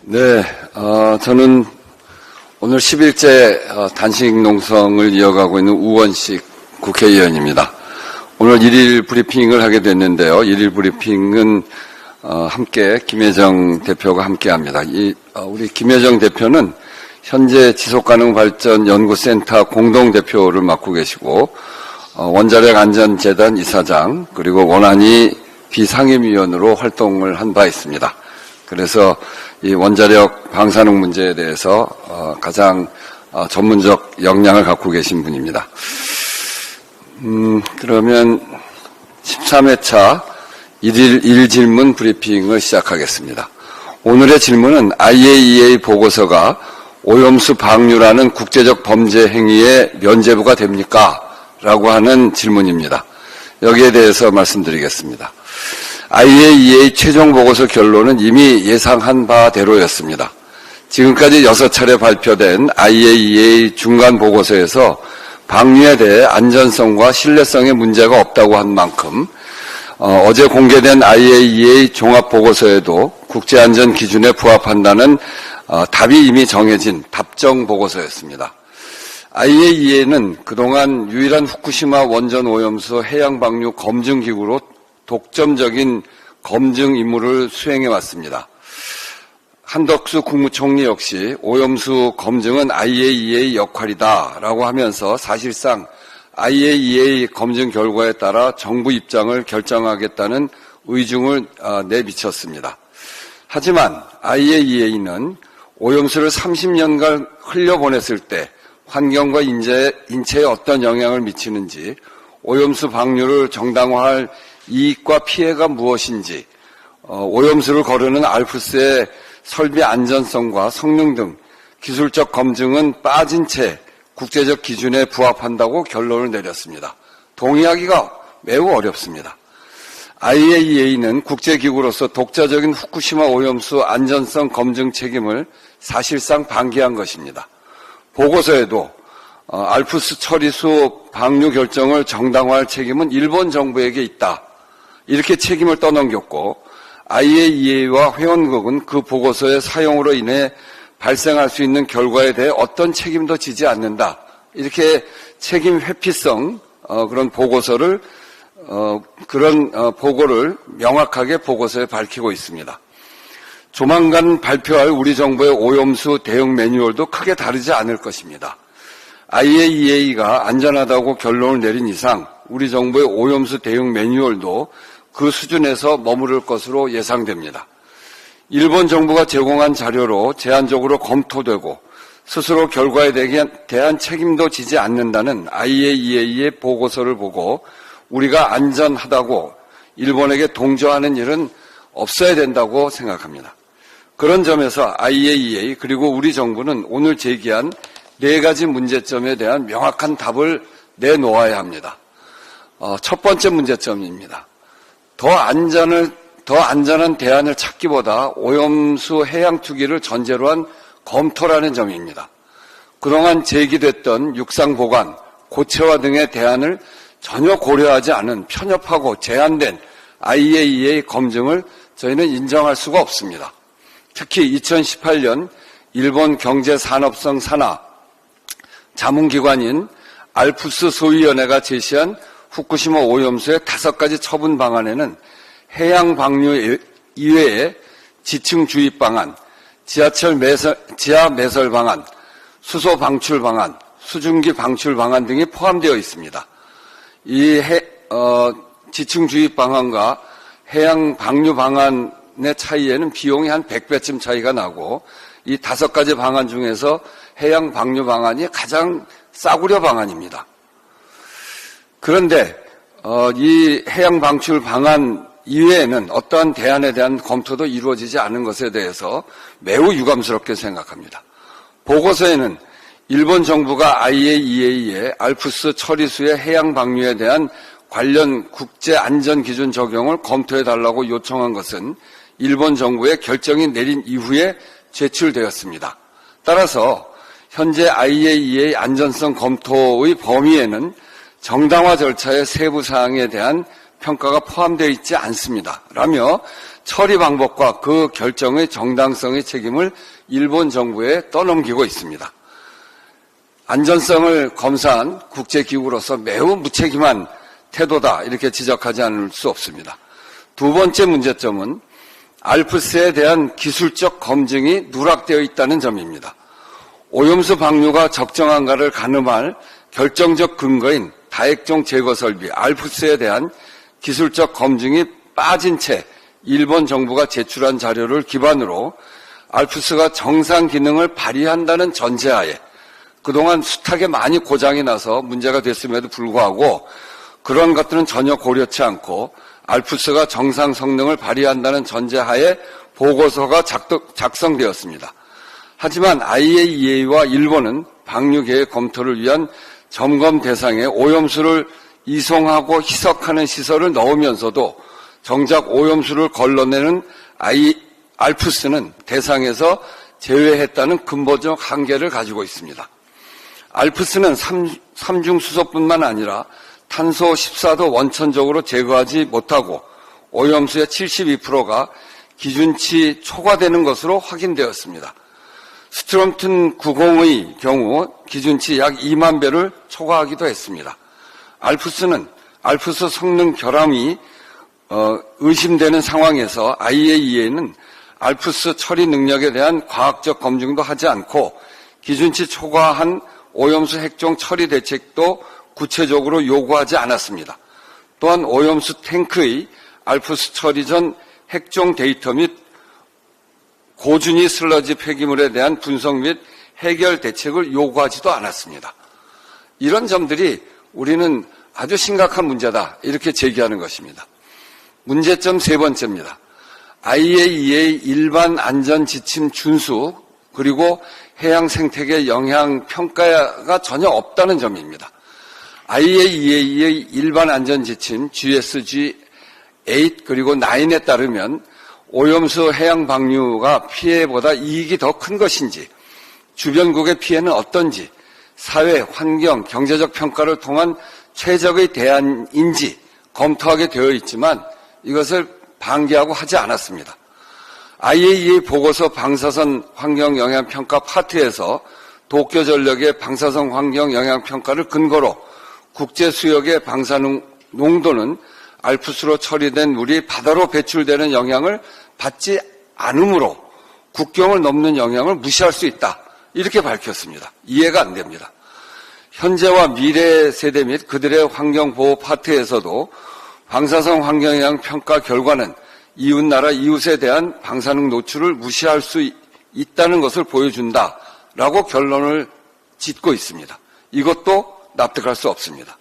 네, 저는 오늘 10일째 단식 농성을 이어가고 있는 우원식 국회의원입니다. 오늘 1일 브리핑을 하게 됐는데요. 1일 브리핑은 함께 김혜정 대표가 함께합니다. 우리 김혜정 대표는 현재 지속가능발전연구센터 공동대표를 맡고 계시고 원자력안전재단 이사장 그리고 원안위 비상임위원으로 활동을 한 바 있습니다. 그래서 이 원자력 방사능 문제에 대해서 가장 전문적 역량을 갖고 계신 분입니다. 그러면 13회차 1일 질문 브리핑을 시작하겠습니다. 오늘의 질문은 IAEA 보고서가 오염수 방류라는 국제적 범죄 행위의 면죄부가 됩니까? 라고 하는 질문입니다. 여기에 대해서 말씀드리겠습니다. IAEA 최종 보고서 결론은 이미 예상한 바대로였습니다. 지금까지 6차례 발표된 IAEA 중간 보고서에서 방류에 대해 안전성과 신뢰성에 문제가 없다고 한 만큼 어제 공개된 IAEA 종합 보고서에도 국제안전 기준에 부합한다는 답이 이미 정해진 답정 보고서였습니다. IAEA는 그동안 유일한 후쿠시마 원전 오염수 해양 방류 검증 기구로 독점적인 검증 임무를 수행해 왔습니다. 한덕수 국무총리 역시 오염수 검증은 IAEA 역할이다라고 하면서 사실상 IAEA 검증 결과에 따라 정부 입장을 결정하겠다는 의중을 내비쳤습니다. 하지만 IAEA는 오염수를 30년간 흘려보냈을 때 환경과 인체에 어떤 영향을 미치는지, 오염수 방류를 정당화할 이익과 피해가 무엇인지, 오염수를 거르는 알프스의 설비 안전성과 성능 등 기술적 검증은 빠진 채 국제적 기준에 부합한다고 결론을 내렸습니다. 동의하기가 매우 어렵습니다. IAEA는 국제기구로서 독자적인 후쿠시마 오염수 안전성 검증 책임을 사실상 방기한 것입니다. 보고서에도 알프스 처리수 방류 결정을 정당화할 책임은 일본 정부에게 있다. 이렇게 책임을 떠넘겼고 IAEA와 회원국은 그 보고서의 사용으로 인해 발생할 수 있는 결과에 대해 어떤 책임도 지지 않는다. 이렇게 책임 회피성 그런 보고서를 보고를 명확하게 보고서에 밝히고 있습니다. 조만간 발표할 우리 정부의 오염수 대응 매뉴얼도 크게 다르지 않을 것입니다. IAEA가 안전하다고 결론을 내린 이상 우리 정부의 오염수 대응 매뉴얼도 그 수준에서 머무를 것으로 예상됩니다. 일본 정부가 제공한 자료로 제한적으로 검토되고 스스로 결과에 대한 책임도 지지 않는다는 IAEA의 보고서를 보고 우리가 안전하다고 일본에게 동조하는 일은 없어야 된다고 생각합니다. 그런 점에서 IAEA 그리고 우리 정부는 오늘 제기한 4가지 문제점에 대한 명확한 답을 내놓아야 합니다. 첫 번째 문제점입니다. 더 안전한 대안을 찾기보다 오염수 해양 투기를 전제로 한 검토라는 점입니다. 그동안 제기됐던 육상 보관, 고체화 등의 대안을 전혀 고려하지 않은 편협하고 제한된 IAEA 검증을 저희는 인정할 수가 없습니다. 특히 2018년 일본 경제산업성 산하 자문기관인 알프스 소위원회가 제시한 후쿠시마 오염수의 5가지 처분 방안에는 해양 방류 이외에 지층 주입 방안, 지하 매설 방안, 수소 방출 방안, 수증기 방출 방안 등이 포함되어 있습니다. 이 지층 주입 방안과 해양 방류 방안의 차이에는 비용이 한 100배쯤 차이가 나고 이 5가지 방안 중에서 해양 방류 방안이 가장 싸구려 방안입니다. 그런데 이 해양 방출 방안 이외에는 어떠한 대안에 대한 검토도 이루어지지 않은 것에 대해서 매우 유감스럽게 생각합니다. 보고서에는 일본 정부가 IAEA의 알프스 처리수의 해양 방류에 대한 관련 국제 안전 기준 적용을 검토해달라고 요청한 것은 일본 정부의 결정이 내린 이후에 제출되었습니다. 따라서 현재 IAEA 안전성 검토의 범위에는 정당화 절차의 세부 사항에 대한 평가가 포함되어 있지 않습니다. 라며 처리 방법과 그 결정의 정당성의 책임을 일본 정부에 떠넘기고 있습니다. 안전성을 검사한 국제기구로서 매우 무책임한 태도다 이렇게 지적하지 않을 수 없습니다. 두 번째 문제점은 알프스에 대한 기술적 검증이 누락되어 있다는 점입니다. 오염수 방류가 적정한가를 가늠할 결정적 근거인 다액종 제거 설비 알프스에 대한 기술적 검증이 빠진 채 일본 정부가 제출한 자료를 기반으로 알프스가 정상 기능을 발휘한다는 전제하에 그동안 숱하게 많이 고장이 나서 문제가 됐음에도 불구하고 그런 것들은 전혀 고려치 않고 알프스가 정상 성능을 발휘한다는 전제하에 보고서가 작성되었습니다. 하지만 IAEA와 일본은 방류 계획 검토를 위한 점검 대상에 오염수를 이송하고 희석하는 시설을 넣으면서도 정작 오염수를 걸러내는 알프스는 대상에서 제외했다는 근본적 한계를 가지고 있습니다. 알프스는 삼중수소뿐만 아니라 탄소 14도 원천적으로 제거하지 못하고 오염수의 72%가 기준치 초과되는 것으로 확인되었습니다. 스트롬튼 90의 경우 기준치 약 2만 배를 초과하기도 했습니다. 알프스 성능 결함이 의심되는 상황에서 IAEA는 알프스 처리 능력에 대한 과학적 검증도 하지 않고 기준치 초과한 오염수 핵종 처리 대책도 구체적으로 요구하지 않았습니다. 또한 오염수 탱크의 알프스 처리 전 핵종 데이터 및 고준위 슬러지 폐기물에 대한 분석 및 해결 대책을 요구하지도 않았습니다. 이런 점들이 우리는 아주 심각한 문제다 이렇게 제기하는 것입니다. 문제점 세 번째입니다. IAEA 일반 안전 지침 준수 그리고 해양 생태계 영향 평가가 전혀 없다는 점입니다. IAEA의 일반 안전 지침 GSG8 그리고 9에 따르면 오염수 해양 방류가 피해보다 이익이 더 큰 것인지 주변국의 피해는 어떤지 사회, 환경, 경제적 평가를 통한 최적의 대안인지 검토하게 되어 있지만 이것을 방기하고 하지 않았습니다. IAEA 보고서 방사선 환경 영향 평가 파트에서 도쿄전력의 방사선 환경 영향 평가를 근거로 국제 수역의 방사능 농도는 알프스로 처리된 물이 바다로 배출되는 영향을 받지 않으므로 국경을 넘는 영향을 무시할 수 있다. 이렇게 밝혔습니다. 이해가 안 됩니다. 현재와 미래 세대 및 그들의 환경보호 파트에서도 방사선 환경영향 평가 결과는 이웃나라 이웃에 대한 방사능 노출을 무시할 수 있다는 것을 보여준다라고 결론을 짓고 있습니다. 이것도 납득할 수 없습니다.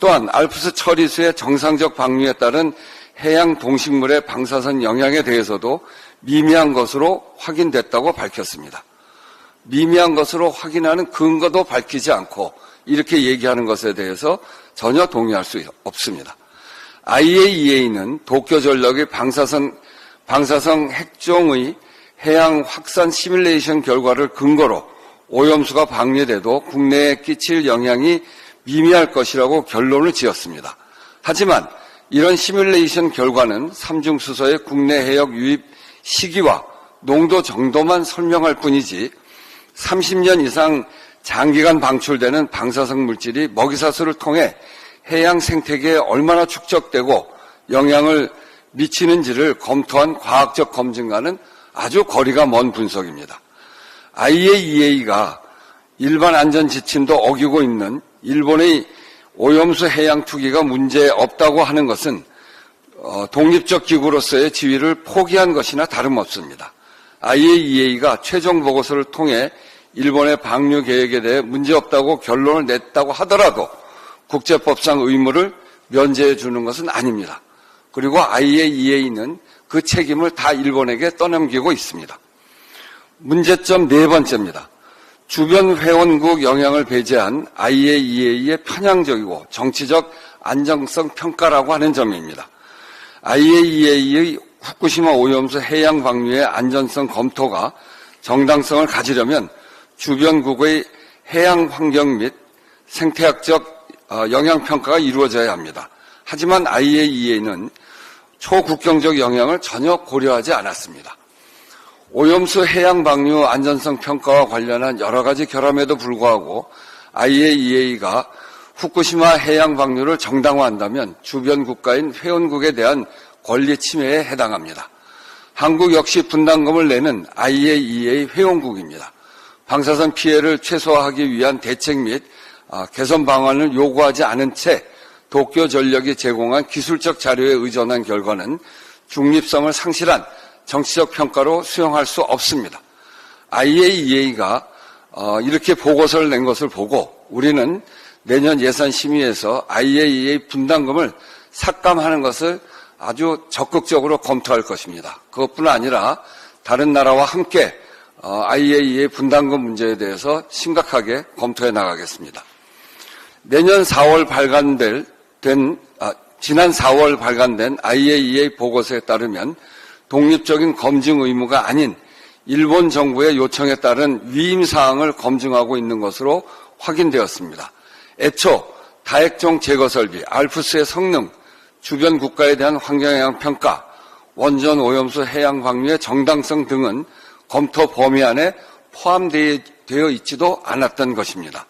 또한 알프스 처리수의 정상적 방류에 따른 해양 동식물의 방사선 영향에 대해서도 미미한 것으로 확인됐다고 밝혔습니다. 미미한 것으로 확인하는 근거도 밝히지 않고 이렇게 얘기하는 것에 대해서 전혀 동의할 수 없습니다. IAEA는 도쿄전력의 방사성 핵종의 해양 확산 시뮬레이션 결과를 근거로 오염수가 방류돼도 국내에 끼칠 영향이 미미할 것이라고 결론을 지었습니다. 하지만 이런 시뮬레이션 결과는 삼중수소의 국내 해역 유입 시기와 농도 정도만 설명할 뿐이지 30년 이상 장기간 방출되는 방사성 물질이 먹이사슬을 통해 해양 생태계에 얼마나 축적되고 영향을 미치는지를 검토한 과학적 검증과는 아주 거리가 먼 분석입니다. IAEA가 일반 안전 지침도 어기고 있는 일본의 오염수 해양 투기가 문제 없다고 하는 것은 독립적 기구로서의 지위를 포기한 것이나 다름없습니다. IAEA가 최종 보고서를 통해 일본의 방류 계획에 대해 문제없다고 결론을 냈다고 하더라도 국제법상 의무를 면제해 주는 것은 아닙니다. 그리고 IAEA는 그 책임을 다 일본에게 떠넘기고 있습니다. 문제점 네 번째입니다. 주변 회원국 영향을 배제한 IAEA의 편향적이고 정치적 안정성 평가라고 하는 점입니다. IAEA의 후쿠시마 오염수 해양 방류의 안전성 검토가 정당성을 가지려면 주변국의 해양 환경 및 생태학적 영향 평가가 이루어져야 합니다. 하지만 IAEA는 초국경적 영향을 전혀 고려하지 않았습니다. 오염수 해양 방류 안전성 평가와 관련한 여러 가지 결함에도 불구하고 IAEA가 후쿠시마 해양 방류를 정당화한다면 주변 국가인 회원국에 대한 권리 침해에 해당합니다. 한국 역시 분담금을 내는 IAEA 회원국입니다. 방사선 피해를 최소화하기 위한 대책 및 개선 방안을 요구하지 않은 채 도쿄전력이 제공한 기술적 자료에 의존한 결과는 중립성을 상실한 정치적 평가로 수용할 수 없습니다. IAEA가 이렇게 보고서를 낸 것을 보고 우리는 내년 예산 심의에서 IAEA 분담금을 삭감하는 것을 아주 적극적으로 검토할 것입니다. 그것뿐 아니라 다른 나라와 함께 IAEA 분담금 문제에 대해서 심각하게 검토해 나가겠습니다. 지난 4월 발간된 IAEA 보고서에 따르면 독립적인 검증 의무가 아닌 일본 정부의 요청에 따른 위임 사항을 검증하고 있는 것으로 확인되었습니다. 애초 다액종 제거 설비, 알프스의 성능, 주변 국가에 대한 환경영향 평가, 원전 오염수 해양 방류의 정당성 등은 검토 범위 안에 포함되어 있지도 않았던 것입니다.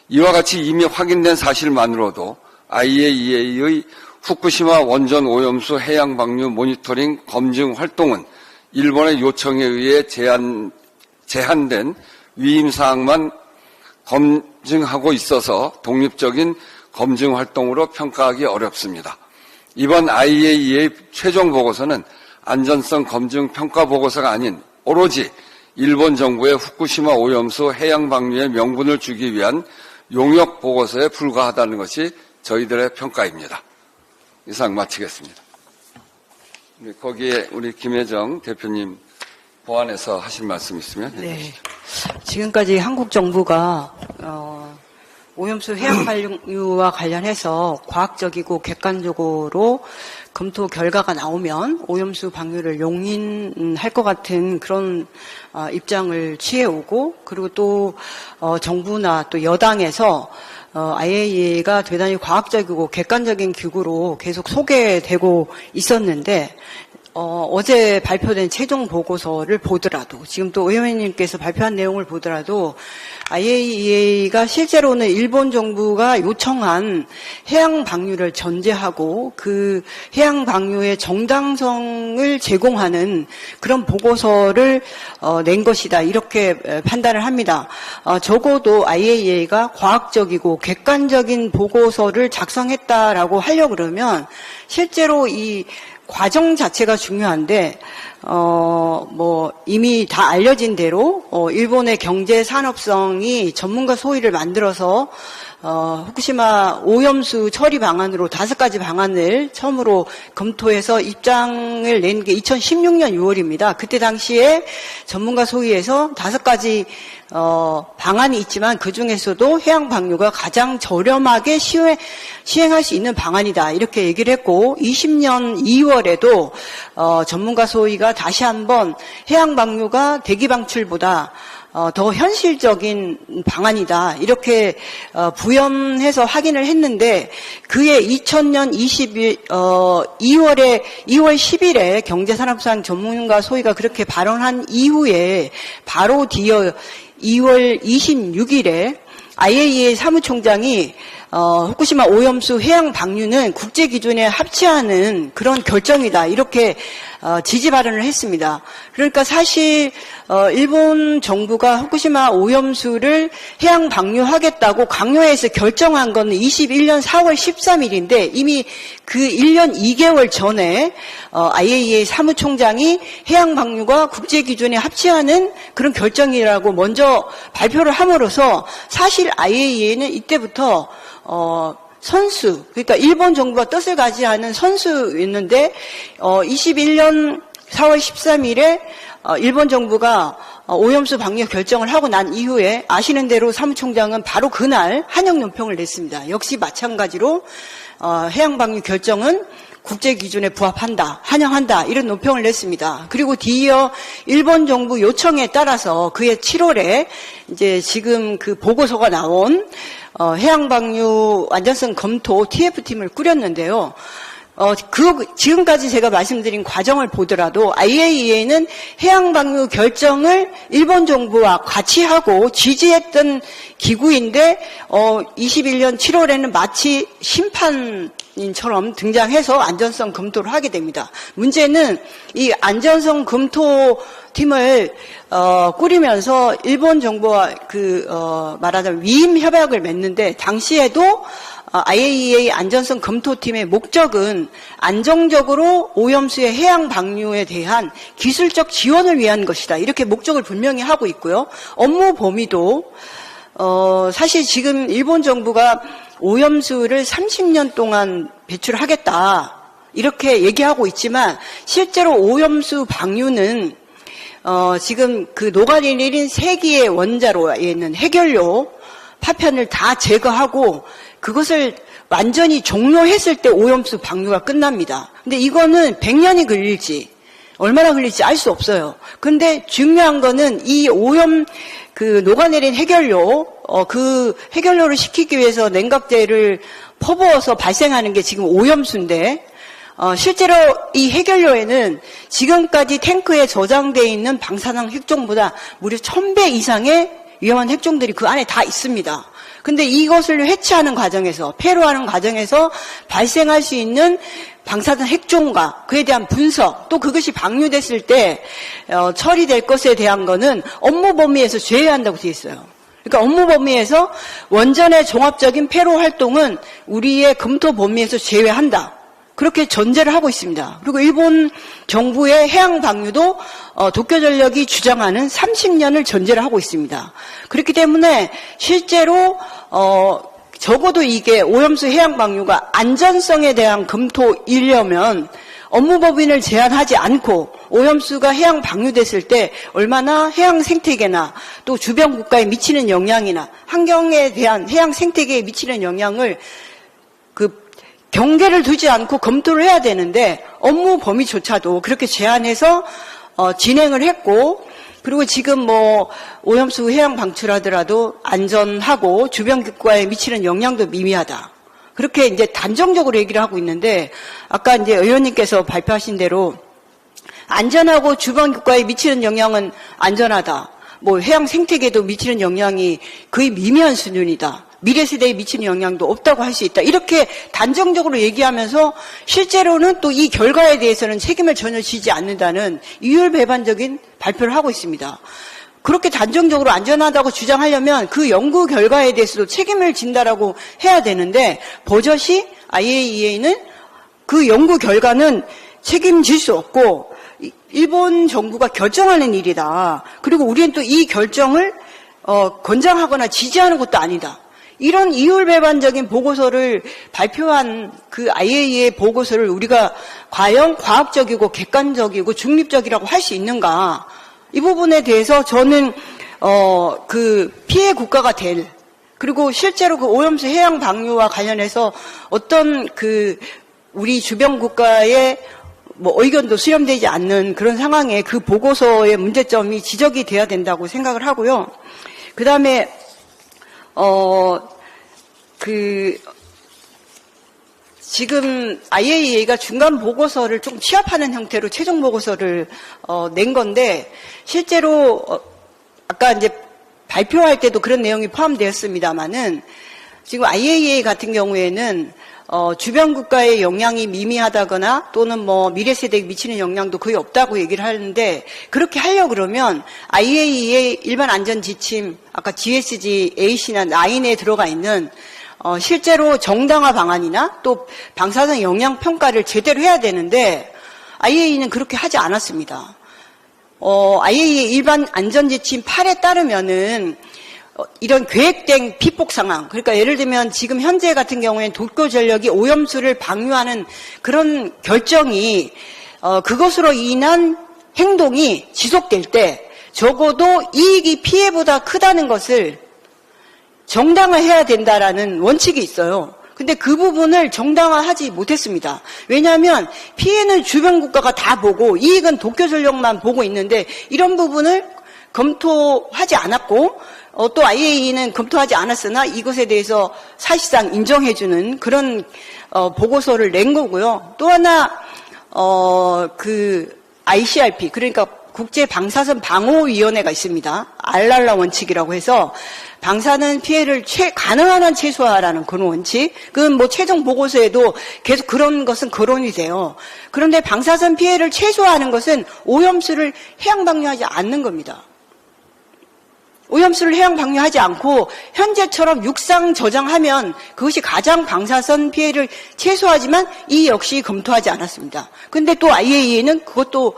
이와 같이 이미 확인된 사실만으로도 IAEA의 후쿠시마 원전 오염수 해양 방류 모니터링 검증 활동은 일본의 요청에 의해 제한된 위임 사항만 검증하고 있어서 독립적인 검증 활동으로 평가하기 어렵습니다. 이번 IAEA 최종 보고서는 안전성 검증 평가 보고서가 아닌 오로지 일본 정부의 후쿠시마 오염수 해양 방류의 명분을 주기 위한 용역 보고서에 불과하다는 것이 저희들의 평가입니다. 이상 마치겠습니다. 거기에 우리 김혜정 대표님 보완해서 하실 말씀 있으면 해주시죠. 네. 지금까지 한국 정부가 오염수 해양 방류와 관련해서 과학적이고 객관적으로 검토 결과가 나오면 오염수 방류를 용인할 것 같은 그런 입장을 취해오고, 그리고 또 정부나 또 여당에서 IAEA가 대단히 과학적이고 객관적인 기구로 계속 소개되고 있었는데, 어제 발표된 최종 보고서를 보더라도, 지금 또 의원님께서 발표한 내용을 보더라도 IAEA가 실제로는 일본 정부가 요청한 해양 방류를 전제하고 그 해양 방류의 정당성을 제공하는 그런 보고서를 낸 것이다, 이렇게 판단을 합니다. 적어도 IAEA가 과학적이고 객관적인 보고서를 작성했다라고 하려고 그러면 실제로 이 과정 자체가 중요한데, 이미 다 알려진 대로, 일본의 경제 산업성이 전문가 소위를 만들어서, 후쿠시마 오염수 처리 방안으로 5가지 방안을 처음으로 검토해서 입장을 낸 게 2016년 6월입니다. 그때 당시에 전문가 소위에서 5가지 방안이 있지만 그 중에서도 해양 방류가 가장 저렴하게 시행할 수 있는 방안이다, 이렇게 얘기를 했고, 20년 2월에도 전문가 소위가 다시 한번 해양 방류가 대기 방출보다 더 현실적인 방안이다, 이렇게 부연해서 확인을 했는데, 그해 2000년 2월 10일에 경제산업상 전문가 소위가 그렇게 발언한 이후에 바로 뒤어 2월 26일에 IAEA 사무총장이 후쿠시마 오염수 해양 방류는 국제 기준에 합치하는 그런 결정이다, 이렇게 지지 발언을 했습니다. 그러니까 사실 일본 정부가 후쿠시마 오염수를 해양 방류하겠다고 강요해서 결정한 건 21년 4월 13일인데 이미 그 1년 2개월 전에 IAEA 사무총장이 해양 방류가 국제 기준에 합치하는 그런 결정이라고 먼저 발표를 함으로써 사실 IAEA는 이때부터 선수, 그러니까 일본 정부가 뜻을 가지 않은 선수였는데, 21년 4월 13일에 일본 정부가 오염수 방류 결정을 하고 난 이후에 아시는 대로 사무총장은 바로 그날 한영 논평을 냈습니다. 역시 마찬가지로 해양 방류 결정은 국제 기준에 부합한다, 환영한다, 이런 논평을 냈습니다. 그리고 뒤이어 일본 정부 요청에 따라서 그해 7월에 이제 지금 그 보고서가 나온 해양 방류 안전성 검토 TF팀을 꾸렸는데요. 지금까지 제가 말씀드린 과정을 보더라도 IAEA는 해양 방류 결정을 일본 정부와 같이 하고 지지했던 기구인데 21년 7월에는 마치 심판인처럼 등장해서 안전성 검토를 하게 됩니다. 문제는 이 안전성 검토팀을 꾸리면서 일본 정부와 말하자면 위임 협약을 맺는데 당시에도 IAEA 안전성 검토팀의 목적은 안정적으로 오염수의 해양 방류에 대한 기술적 지원을 위한 것이다. 이렇게 목적을 분명히 하고 있고요. 업무 범위도 사실 지금 일본 정부가 오염수를 30년 동안 배출하겠다. 이렇게 얘기하고 있지만 실제로 오염수 방류는 지금 그 녹아내린 3개의 원자로에 있는 해결료 파편을 다 제거하고 그것을 완전히 종료했을 때 오염수 방류가 끝납니다. 근데 이거는 100년이 걸릴지 얼마나 걸릴지 알 수 없어요. 근데 중요한 거는 이 녹아내린 해결료, 그 해결료를 식히기 위해서 냉각제를 퍼부어서 발생하는 게 지금 오염수인데, 실제로 이 해결료에는 지금까지 탱크에 저장되어 있는 방사능 핵종보다 무려 1000배 이상의 위험한 핵종들이 그 안에 다 있습니다. 근데 이것을 해체하는 과정에서, 폐로하는 과정에서 발생할 수 있는 방사능 핵종과 그에 대한 분석, 또 그것이 방류됐을 때 처리될 것에 대한 거는 업무 범위에서 제외한다고 되어 있어요. 그러니까 업무 범위에서 원전의 종합적인 폐로 활동은 우리의 검토 범위에서 제외한다. 그렇게 전제를 하고 있습니다. 그리고 일본 정부의 해양 방류도 도쿄전력이 주장하는 30년을 전제를 하고 있습니다. 그렇기 때문에 실제로 적어도 이게 오염수 해양 방류가 안전성에 대한 검토이려면 업무 법인을 제한하지 않고 오염수가 해양 방류됐을 때 얼마나 해양 생태계나 또 주변 국가에 미치는 영향이나 환경에 대한 해양 생태계에 미치는 영향을 경계를 두지 않고 검토를 해야 되는데 업무 범위조차도 그렇게 제한해서 진행을 했고, 그리고 지금 오염수 해양 방출하더라도 안전하고 주변 국가에 미치는 영향도 미미하다. 그렇게 이제 단정적으로 얘기를 하고 있는데, 아까 이제 의원님께서 발표하신 대로 안전하고 주변 국가에 미치는 영향은 안전하다. 해양 생태계도 미치는 영향이 거의 미미한 수준이다. 미래 세대에 미치는 영향도 없다고 할 수 있다. 이렇게 단정적으로 얘기하면서 실제로는 또 이 결과에 대해서는 책임을 전혀 지지 않는다는 이율배반적인 발표를 하고 있습니다. 그렇게 단정적으로 안전하다고 주장하려면 그 연구 결과에 대해서도 책임을 진다라고 해야 되는데 버젓이 IAEA는 그 연구 결과는 책임질 수 없고 일본 정부가 결정하는 일이다. 그리고 우리는 또 이 결정을 권장하거나 지지하는 것도 아니다. 이런 이율배반적인 보고서를 발표한 그 IAEA 보고서를 우리가 과연 과학적이고 객관적이고 중립적이라고 할 수 있는가? 이 부분에 대해서 저는 피해 국가가 그리고 실제로 그 오염수 해양 방류와 관련해서 어떤 우리 주변 국가의 의견도 수렴되지 않는 그런 상황에 그 보고서의 문제점이 지적이 돼야 된다고 생각을 하고요. 그 다음에 지금 IAEA가 중간 보고서를 좀 취합하는 형태로 최종 보고서를 낸 건데, 실제로 아까 이제 발표할 때도 그런 내용이 포함되었습니다만은, 지금 IAEA 같은 경우에는 주변 국가의 영향이 미미하다거나 또는 미래 세대에 미치는 영향도 거의 없다고 얘기를 하는데, 그렇게 하려고 그러면 IAEA 일반 안전 지침, 아까 GSG, AC나 9에 들어가 있는 실제로 정당화 방안이나 또 방사능 영향 평가를 제대로 해야 되는데 IAEA는 그렇게 하지 않았습니다. IAEA 일반 안전 지침 8에 따르면은 이런 계획된 피폭 상황, 그러니까 예를 들면 지금 현재 같은 경우에는 도쿄전력이 오염수를 방류하는 그런 결정이 그것으로 인한 행동이 지속될 때 적어도 이익이 피해보다 크다는 것을 정당화해야 된다라는 원칙이 있어요. 근데 그 부분을 정당화하지 못했습니다. 왜냐하면 피해는 주변 국가가 다 보고 이익은 도쿄전력만 보고 있는데 이런 부분을 검토하지 않았고, 또 IAEA는 검토하지 않았으나 이것에 대해서 사실상 인정해주는 그런 보고서를 낸 거고요. 또 하나 그 ICRP 그러니까 국제 방사선 방호위원회가 있습니다. 알랄라 원칙이라고 해서 방사능 피해를 가능한 한 최소화하라는 그런 원칙. 그건 뭐 최종 보고서에도 계속 그런 것은 거론이 돼요. 그런데 방사선 피해를 최소화하는 것은 오염수를 해양 방류하지 않는 겁니다. 오염수를 해양 방류하지 않고 현재처럼 육상 저장하면 그것이 가장 방사선 피해를 최소화하지만 이 역시 검토하지 않았습니다. 근데 또 IAEA는 그것도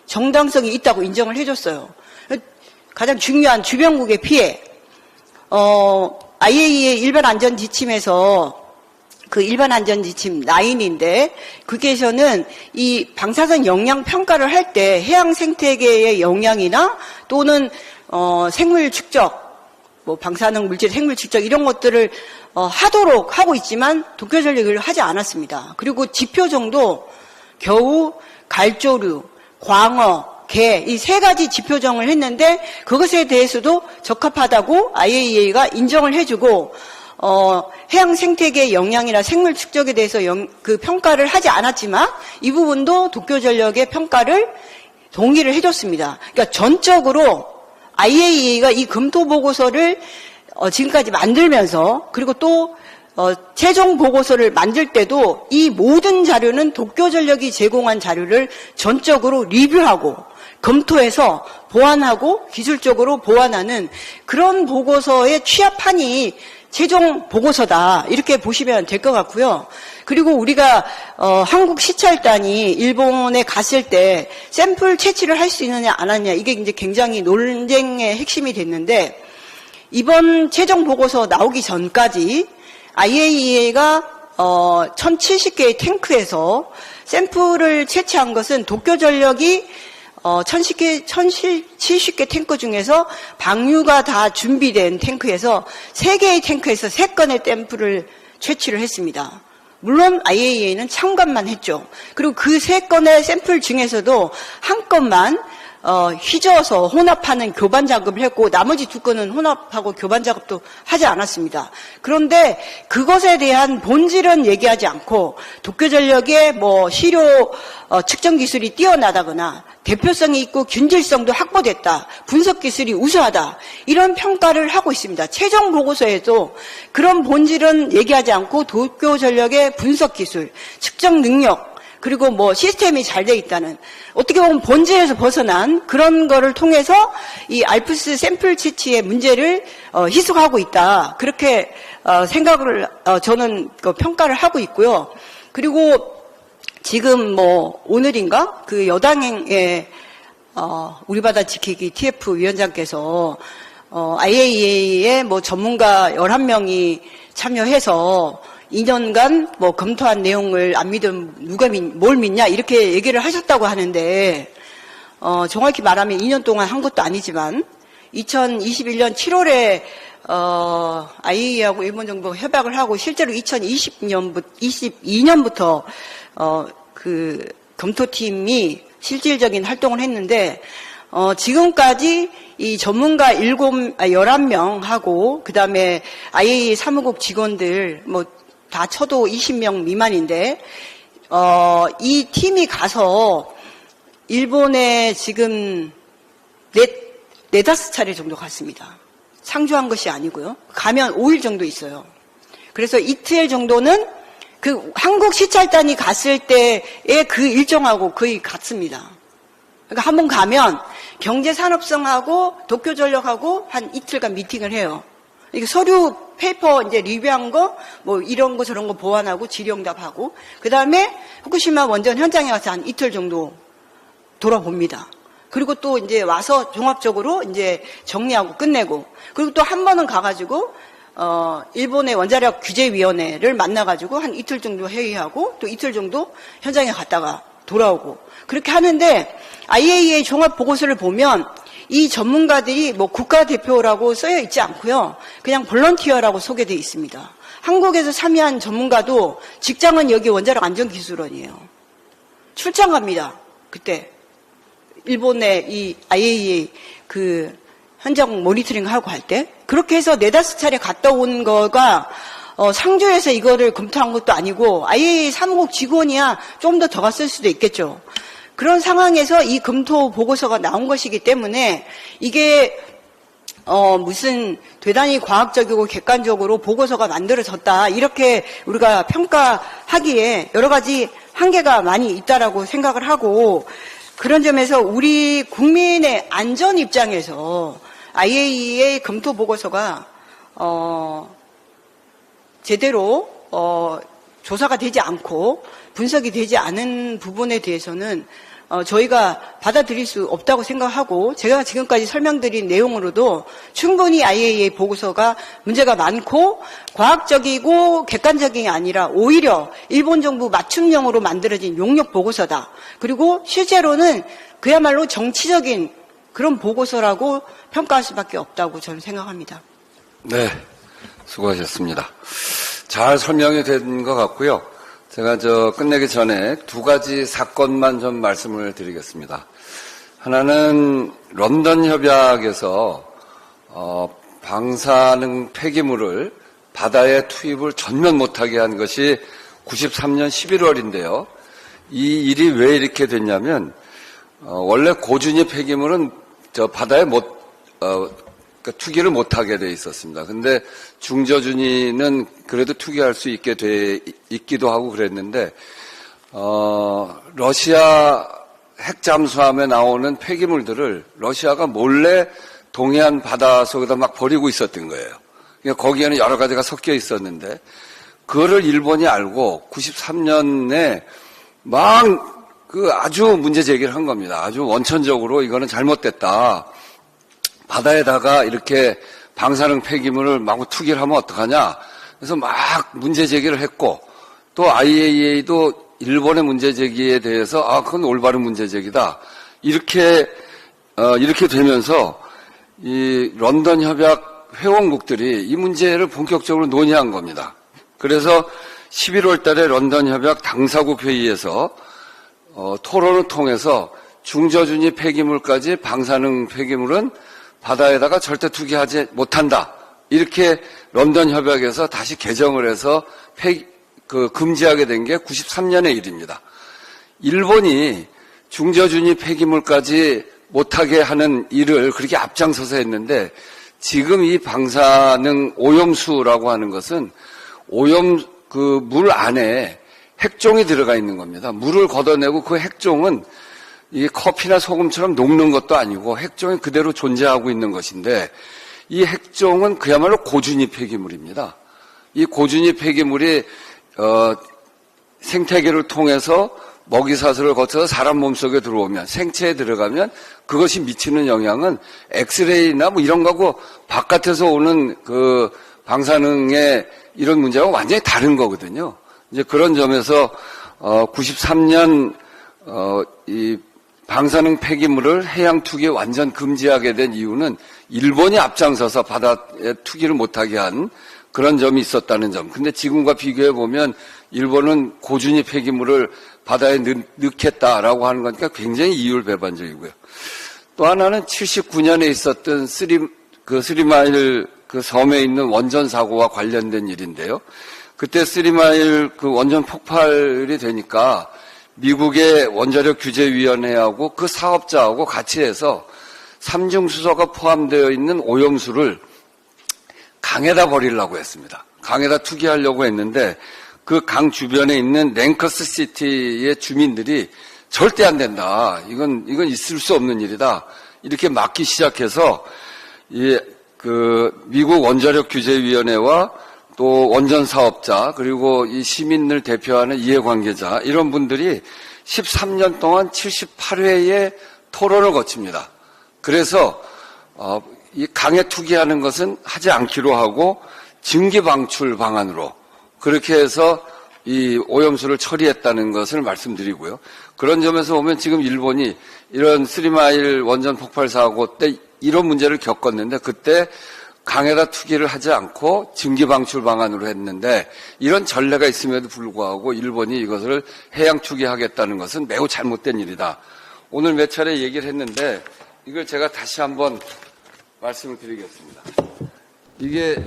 정당성이 있다고 인정을 해줬어요. 가장 중요한 주변국의 피해. IAEA 일반 안전 지침에서 그 일반 안전 지침 9인데 거기에서는 이 방사선 영향 평가를 할 때 해양 생태계의 영향이나 또는 생물 축적, 뭐 방사능 물질 생물 축적 이런 것들을 하도록 하고 있지만 도쿄전력을 하지 않았습니다. 그리고 지표정도 겨우 갈조류, 광어, 개 이 세 가지 지표정을 했는데 그것에 대해서도 적합하다고 IAEA가 인정을 해주고 해양 생태계 영향이나 생물 축적에 대해서 그 평가를 하지 않았지만 이 부분도 도쿄전력의 평가를 동의를 해줬습니다. 그러니까 전적으로 IAEA가 이 검토 보고서를 지금까지 만들면서 그리고 또 최종 보고서를 만들 때도 이 모든 자료는 도쿄전력이 제공한 자료를 전적으로 리뷰하고 검토해서 보완하고 기술적으로 보완하는 그런 보고서에 취합하니 최종 보고서다 이렇게 보시면 될 것 같고요. 그리고 우리가 한국 시찰단이 일본에 갔을 때 샘플 채취를 할 수 있느냐 안 하느냐 이게 이제 굉장히 논쟁의 핵심이 됐는데 이번 최종 보고서 나오기 전까지 IAEA가 1070개의 탱크에서 샘플을 채취한 것은 도쿄전력이 1070개 탱크 중에서 방류가 다 준비된 탱크에서 3개의 탱크에서 3건의 샘플을 채취를 했습니다. 물론 IAEA는 참관만 했죠. 그리고 그 3건의 샘플 중에서도 한 건만 휘저어서 혼합하는 교반 작업을 했고 나머지 2건은 혼합하고 교반 작업도 하지 않았습니다. 그런데 그것에 대한 본질은 얘기하지 않고 도쿄전력의 뭐 시료 측정 기술이 뛰어나다거나 대표성이 있고 균질성도 확보됐다. 분석 기술이 우수하다. 이런 평가를 하고 있습니다. 최종 보고서에도 그런 본질은 얘기하지 않고 도쿄전력의 분석 기술, 측정 능력 그리고 뭐 시스템이 잘 돼 있다는 어떻게 보면 본질에서 벗어난 그런 거를 통해서 이 알프스 샘플 채취의 문제를 희석하고 있다. 그렇게 생각을 저는 평가를 하고 있고요. 그리고 지금 뭐 오늘인가 그 여당의 우리 바다 지키기 TF 위원장께서 IAEA의 뭐 전문가 11명이 참여해서 2년간 뭐 검토한 내용을 안 믿으면 누가 뭘 믿냐 이렇게 얘기를 하셨다고 하는데 정확히 말하면 2년 동안 한 것도 아니지만 2021년 7월에 IAEA하고 일본 정부 협약을 하고 실제로 2022년부터 그 검토팀이 실질적인 활동을 했는데 지금까지 이 전문가 11명하고 그다음에 IAEA 사무국 직원들 뭐 다 쳐도 20명 미만인데 이 팀이 가서 일본에 지금 네다섯 차례 정도 갔습니다. 상주한 것이 아니고요. 가면 5일 정도 있어요. 그래서 이틀 정도는 그 한국 시찰단이 갔을 때의 그 일정하고 거의 같습니다. 그러니까 한번 가면 경제산업성하고 도쿄전력하고 한 이틀간 미팅을 해요. 이게 서류 페이퍼 이제 리뷰한 거, 뭐 이런 거 저런 거 보완하고 질의응답하고, 그 다음에 후쿠시마 원전 현장에 가서 한 이틀 정도 돌아봅니다. 그리고 또 이제 와서 종합적으로 이제 정리하고 끝내고, 그리고 또 한 번은 가가지고 일본의 원자력 규제위원회를 만나가지고 한 이틀 정도 회의하고 또 이틀 정도 현장에 갔다가 돌아오고 그렇게 하는데 IAEA 종합 보고서를 보면 이 전문가들이 뭐 국가대표라고 쓰여 있지 않고요. 그냥 볼런티어라고 소개되어 있습니다. 한국에서 참여한 전문가도 직장은 여기 원자력 안전기술원이에요. 출장 갑니다. 그때 일본의 이 IAEA 그 현장 모니터링하고 할 때. 그렇게 해서 4-5차례 갔다 온 거가 상조에서 이거를 검토한 것도 아니고 IAEA 사무국 직원이야 좀 더 갔을 수도 있겠죠. 그런 상황에서 이 검토 보고서가 나온 것이기 때문에 이게 무슨 대단히 과학적이고 객관적으로 보고서가 만들어졌다 이렇게 우리가 평가하기에 여러 가지 한계가 많이 있다라고 생각을 하고, 그런 점에서 우리 국민의 안전 입장에서 IAEA 검토 보고서가 제대로 조사가 되지 않고 분석이 되지 않은 부분에 대해서는 저희가 받아들일 수 없다고 생각하고, 제가 지금까지 설명드린 내용으로도 충분히 IAEA 보고서가 문제가 많고 과학적이고 객관적이 아니라 오히려 일본 정부 맞춤형으로 만들어진 용역 보고서다. 그리고 실제로는 그야말로 정치적인 그런 보고서라고 평가할 수밖에 없다고 저는 생각합니다. 네, 수고하셨습니다. 잘 설명이 된 것 같고요. 제가 끝내기 전에 2가지 사건만 좀 말씀을 드리겠습니다. 하나는 런던 협약에서 방사능 폐기물을 바다에 투입을 전면 못하게 한 것이 93년 11월인데요. 이 일이 왜 이렇게 됐냐면 원래 고준위 폐기물은 바다에 투기를 못하게 돼 있었습니다. 근데 중저준위는 그래도 투기할 수 있게 돼 있기도 하고 그랬는데, 러시아 핵잠수함에 나오는 폐기물들을 러시아가 몰래 동해안 바다 속에다 막 버리고 있었던 거예요. 그러니까 거기에는 여러 가지가 섞여 있었는데, 그거를 일본이 알고 93년에 아주 문제 제기를 한 겁니다. 아주 원천적으로 이거는 잘못됐다. 바다에다가 이렇게 방사능 폐기물을 마구 투기를 하면 어떡하냐. 그래서 막 문제 제기를 했고, 또 IAEA도 일본의 문제 제기에 대해서 그건 올바른 문제 제기다. 이렇게 되면서 이 런던 협약 회원국들이 이 문제를 본격적으로 논의한 겁니다. 그래서 11월 달에 런던 협약 당사국 회의에서 토론을 통해서 중저준위 폐기물까지 방사능 폐기물은 바다에다가 절대 투기하지 못한다. 이렇게 런던 협약에서 다시 개정을 해서 금지하게 된 게 93년의 일입니다. 일본이 중저준위 폐기물까지 못하게 하는 일을 그렇게 앞장서서 했는데, 지금 이 방사능 오염수라고 하는 것은 물 안에 핵종이 들어가 있는 겁니다. 물을 걷어내고 그 핵종은 이 커피나 소금처럼 녹는 것도 아니고 핵종이 그대로 존재하고 있는 것인데, 이 핵종은 그야말로 고준위 폐기물입니다. 이 고준위 폐기물이 생태계를 통해서 먹이사슬을 거쳐서 사람 몸속에 들어오면, 생체에 들어가면 그것이 미치는 영향은 엑스레이나 이런 거하고 바깥에서 오는 그 방사능의 이런 문제와 완전히 다른 거거든요. 이제 그런 점에서 93년 이 방사능 폐기물을 해양 투기에 완전 금지하게 된 이유는 일본이 앞장서서 바다에 투기를 못하게 한 그런 점이 있었다는 점. 근데 지금과 비교해 보면 일본은 고준위 폐기물을 바다에 넣겠다라고 하는 거니까 굉장히 이율배반적이고요. 또 하나는 79년에 있었던 쓰리마일 그 섬에 있는 원전 사고와 관련된 일인데요. 그때 쓰리마일 그 원전 폭발이 되니까 미국의 원자력 규제위원회하고 그 사업자하고 같이 해서 삼중수소가 포함되어 있는 오염수를 강에다 버리려고 했습니다. 강에다 투기하려고 했는데, 그 강 주변에 있는 랭커스 시티의 주민들이 절대 안 된다. 이건 있을 수 없는 일이다. 이렇게 막기 시작해서 미국 원자력 규제위원회와 또 원전 사업자, 그리고 이 시민을 대표하는 이해관계자, 이런 분들이 13년 동안 78회의 토론을 거칩니다. 그래서 이 강에 투기하는 것은 하지 않기로 하고 증기 방출 방안으로 그렇게 해서 이 오염수를 처리했다는 것을 말씀드리고요. 그런 점에서 보면 지금 일본이 이런 쓰리마일 원전 폭발 사고 때 이런 문제를 겪었는데, 그때 강에다 투기를 하지 않고 증기 방출 방안으로 했는데, 이런 전례가 있음에도 불구하고 일본이 이것을 해양 투기하겠다는 것은 매우 잘못된 일이다. 오늘 몇 차례 얘기를 했는데, 이걸 제가 다시 한번 말씀을 드리겠습니다. 이게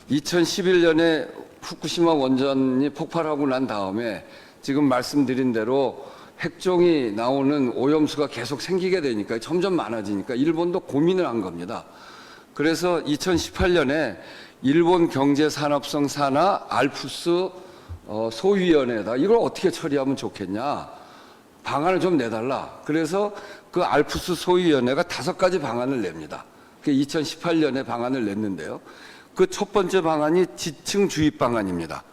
2011년에 후쿠시마 원전이 폭발하고 난 다음에 지금 말씀드린 대로 핵종이 나오는 오염수가 계속 생기게 되니까 점점 많아지니까 일본도 고민을 한 겁니다. 그래서 2018년에 일본 경제산업성 산하 알프스 소위원회에다 이걸 어떻게 처리하면 좋겠냐 방안을 좀 내달라. 그래서 그 알프스 소위원회가 5가지 방안을 냅니다. 그 2018년에 방안을 냈는데요. 그 첫 번째 방안이 지층 주입 방안입니다.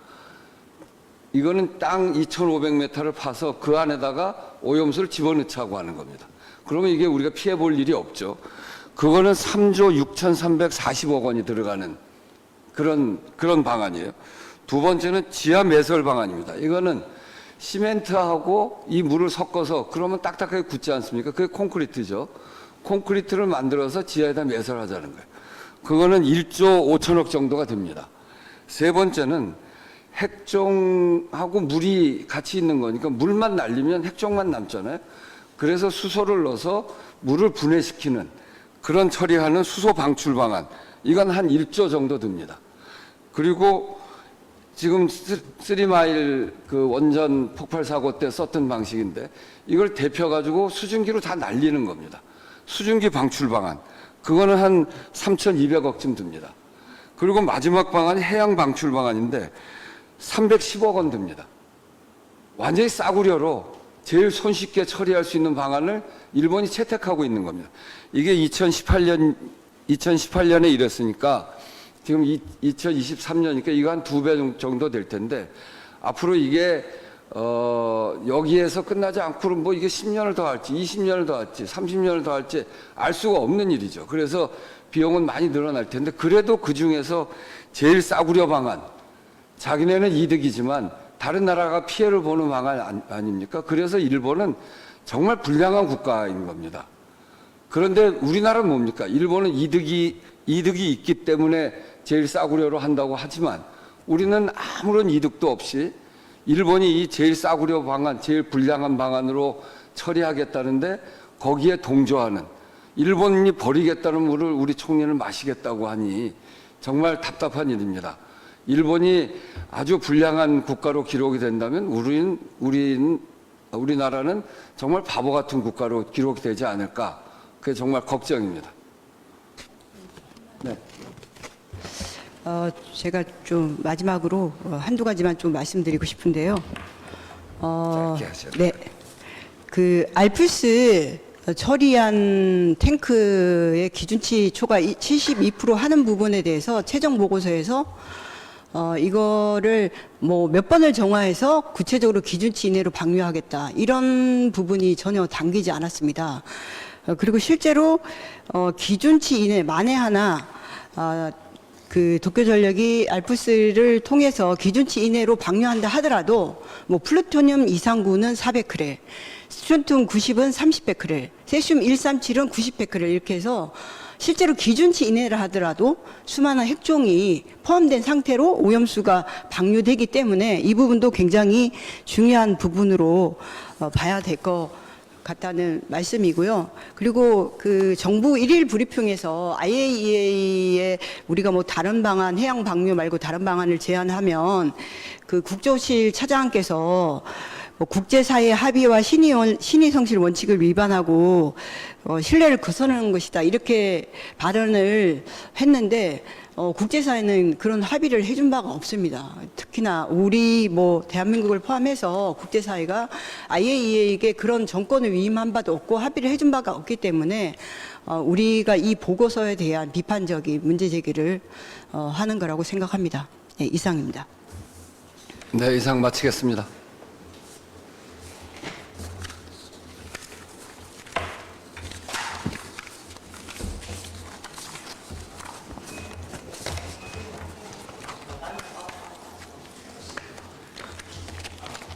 이거는 땅 2,500m를 파서 그 안에다가 오염수를 집어넣자고 하는 겁니다. 그러면 이게 우리가 피해 볼 일이 없죠. 그거는 3조 6,340억 원이 들어가는 그런 방안이에요. 두 번째는 지하 매설 방안입니다. 이거는 시멘트하고 이 물을 섞어서 그러면 딱딱하게 굳지 않습니까? 그게 콘크리트죠. 콘크리트를 만들어서 지하에다 매설하자는 거예요. 그거는 1조 5천억 정도가 됩니다. 세 번째는 핵종하고 물이 같이 있는 거니까 물만 날리면 핵종만 남잖아요. 그래서 수소를 넣어서 물을 분해시키는 그런 처리하는 수소 방출 방안. 이건 한 1조 정도 듭니다. 그리고 지금 3마일 그 원전 폭발 사고 때 썼던 방식인데 이걸 데펴가지고 수증기로 다 날리는 겁니다. 수증기 방출 방안. 그거는 한 3,200억쯤 듭니다. 그리고 마지막 방안이 해양 방출 방안인데 310억 원 듭니다. 완전히 싸구려로 제일 손쉽게 처리할 수 있는 방안을 일본이 채택하고 있는 겁니다. 이게 2018년에 이랬으니까 지금 2023년이니까 이거 한 2배 정도 될 텐데 앞으로 이게 여기에서 끝나지 않고 뭐 이게 10년을 더 할지 20년을 더 할지 30년을 더 할지 알 수가 없는 일이죠. 그래서 비용은 많이 늘어날 텐데 그래도 그중에서 제일 싸구려 방안 자기네는 이득이지만 다른 나라가 피해를 보는 방안 아닙니까? 그래서 일본은 정말 불량한 국가인 겁니다. 그런데 우리나라는 뭡니까? 일본은 이득이 있기 때문에 제일 싸구려로 한다고 하지만 우리는 아무런 이득도 없이 일본이 이 제일 싸구려 방안, 제일 불량한 방안으로 처리하겠다는데 거기에 동조하는 일본이 버리겠다는 물을 우리 총리는 마시겠다고 하니 정말 답답한 일입니다. 일본이 아주 불량한 국가로 기록이 된다면 우리나라는 정말 바보 같은 국가로 기록이 되지 않을까. 그게 정말 걱정입니다. 네. 제가 좀 마지막으로 한두 가지만 좀 말씀드리고 싶은데요. 짧게 하셔야 네. 그 알프스 처리한 탱크의 기준치 초과 72% 하는 부분에 대해서 최종 보고서에서 이거를 뭐 몇 번을 정화해서 구체적으로 기준치 이내로 방류하겠다. 이런 부분이 전혀 담기지 않았습니다. 그리고 실제로 기준치 이내 만에 하나 그 도쿄전력이 알프스를 통해서 기준치 이내로 방류한다 하더라도 뭐 플루토늄 239는 400베크렐, 스트론튬 90은 30베크렐, 세슘 137은 90베크렐 이렇게 해서 실제로 기준치 이내를 하더라도 수많은 핵종이 포함된 상태로 오염수가 방류되기 때문에 이 부분도 굉장히 중요한 부분으로 봐야 될 것 같다는 말씀이고요. 그리고 그 정부 일일 브리핑에서 IAEA에 우리가 뭐 다른 방안, 해양 방류 말고 다른 방안을 제안하면 그 국조실 차장께서 뭐 국제사회 합의와 신의성실 원칙을 위반하고 신뢰를 거스르는 것이다 이렇게 발언을 했는데 국제사회는 그런 합의를 해준 바가 없습니다. 특히나 우리 뭐 대한민국을 포함해서 국제사회가 IAEA에게 그런 정권을 위임한 바도 없고 합의를 해준 바가 없기 때문에 우리가 이 보고서에 대한 비판적인 문제 제기를 하는 거라고 생각합니다. 네, 이상입니다. 네, 이상 마치겠습니다.